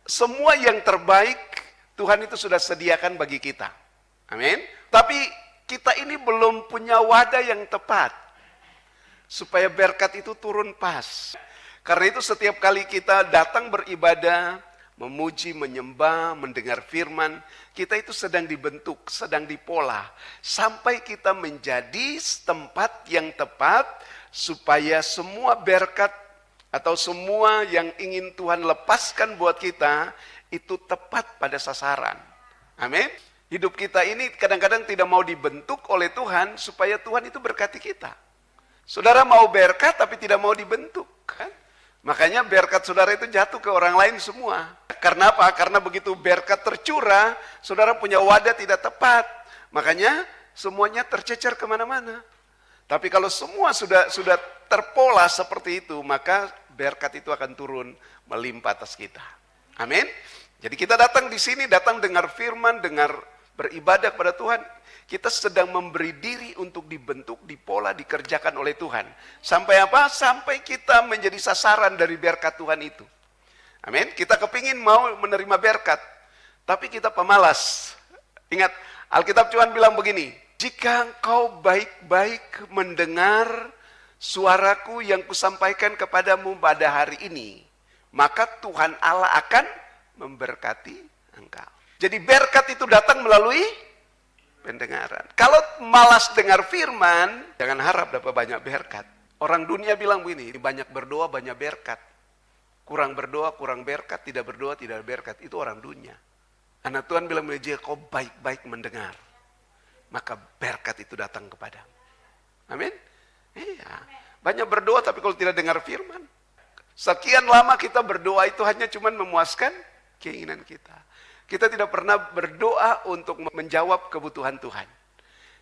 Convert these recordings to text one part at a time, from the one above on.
semua yang terbaik Tuhan itu sudah sediakan bagi kita. Amin. Tapi kita ini belum punya wadah yang tepat supaya berkat itu turun pas. Karena itu setiap kali kita datang beribadah, memuji, menyembah, mendengar firman, kita itu sedang dibentuk, sedang dipola, sampai kita menjadi tempat yang tepat, supaya semua berkat atau semua yang ingin Tuhan lepaskan buat kita, itu tepat pada sasaran. Amin. Hidup kita ini kadang-kadang tidak mau dibentuk oleh Tuhan, supaya Tuhan itu berkati kita. Saudara mau berkat tapi tidak mau dibentuk, kan? Makanya berkat saudara itu jatuh ke orang lain semua. Karena apa? Karena begitu berkat tercurah, saudara punya wadah tidak tepat. Makanya semuanya tercecer kemana-mana. Tapi kalau semua sudah terpola seperti itu, maka berkat itu akan turun melimpah atas kita. Amin. Jadi kita datang di sini, datang dengar firman, dengar beribadah kepada Tuhan. Kita sedang memberi diri untuk dibentuk, dipola, dikerjakan oleh Tuhan. Sampai apa? Sampai kita menjadi sasaran dari berkat Tuhan itu. Amin. Kita kepingin mau menerima berkat, tapi kita pemalas. Ingat, Alkitab Tuhan bilang begini, jika engkau baik-baik mendengar suaraku yang kusampaikan kepadamu pada hari ini, maka Tuhan Allah akan memberkati engkau. Jadi berkat itu datang melalui pendengaran. Kalau malas dengar firman, jangan harap dapat banyak berkat. Orang dunia bilang begini, banyak berdoa, banyak berkat. Kurang berdoa, kurang berkat, tidak berdoa, tidak berkat. Itu orang dunia. Anak Tuhan bilang, jika kau baik-baik mendengar, maka berkat itu datang kepadamu. Amin? Iya. Banyak berdoa, tapi kalau tidak dengar firman. Sekian lama kita berdoa itu hanya cuma memuaskan keinginan kita. Kita tidak pernah berdoa untuk menjawab kebutuhan Tuhan.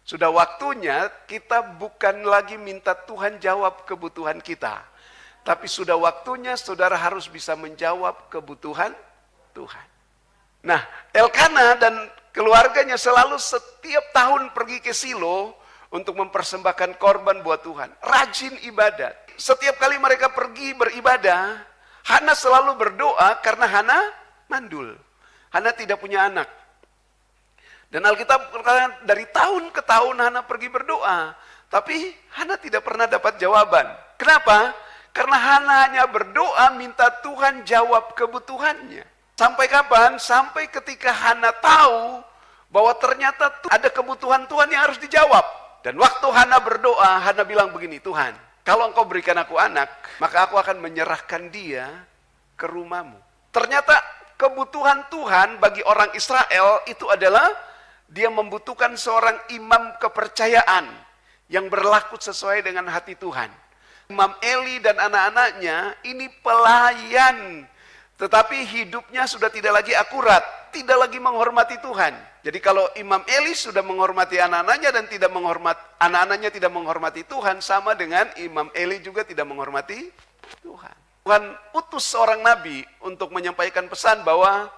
Sudah waktunya kita bukan lagi minta Tuhan jawab kebutuhan kita. Tapi sudah waktunya saudara harus bisa menjawab kebutuhan Tuhan. Nah, Elkana dan keluarganya selalu setiap tahun pergi ke Silo untuk mempersembahkan korban buat Tuhan. Rajin ibadat. Setiap kali mereka pergi beribadah, Hana selalu berdoa karena Hana mandul. Hana tidak punya anak. Dan Alkitab berkata dari tahun ke tahun Hana pergi berdoa. Tapi Hana tidak pernah dapat jawaban. Kenapa? Karena Hana hanya berdoa minta Tuhan jawab kebutuhannya. Sampai kapan? Sampai ketika Hana tahu bahwa ternyata ada kebutuhan Tuhan yang harus dijawab. Dan waktu Hana berdoa, Hana bilang begini, Tuhan, kalau engkau berikan aku anak, maka aku akan menyerahkan dia ke rumahmu. Ternyata kebutuhan Tuhan bagi orang Israel itu adalah dia membutuhkan seorang imam kepercayaan yang berlaku sesuai dengan hati Tuhan. Imam Eli dan anak-anaknya ini pelayan, tetapi hidupnya sudah tidak lagi akurat, tidak lagi menghormati Tuhan. Jadi kalau Imam Eli sudah menghormati anak-anaknya dan tidak menghormati anak-anaknya tidak menghormati Tuhan, sama dengan Imam Eli juga tidak menghormati Tuhan. Tuhan utus seorang nabi untuk menyampaikan pesan bahwa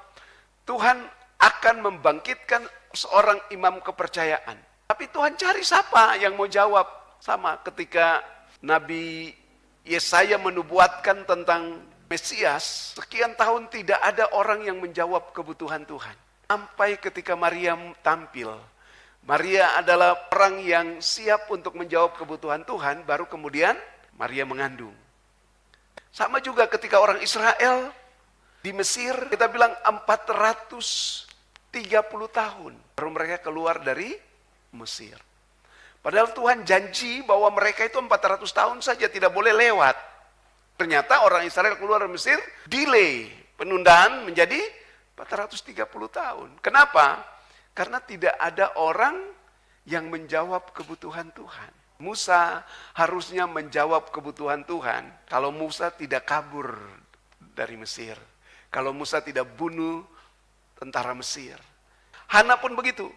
Tuhan akan membangkitkan seorang imam kepercayaan. Tapi Tuhan cari siapa yang mau jawab. Sama ketika Nabi Yesaya menubuatkan tentang Mesias, sekian tahun tidak ada orang yang menjawab kebutuhan Tuhan. Sampai ketika Maria tampil. Maria adalah orang yang siap untuk menjawab kebutuhan Tuhan, baru kemudian Maria mengandung. Sama juga ketika orang Israel di Mesir, kita bilang 430 tahun baru mereka keluar dari Mesir. Padahal Tuhan janji bahwa mereka itu 400 tahun saja tidak boleh lewat. Ternyata orang Israel keluar dari Mesir, delay, penundaan menjadi 430 tahun. Kenapa? Karena tidak ada orang yang menjawab kebutuhan Tuhan. Musa harusnya menjawab kebutuhan Tuhan kalau Musa tidak kabur dari Mesir. Kalau Musa tidak bunuh tentara Mesir. Hana pun begitu.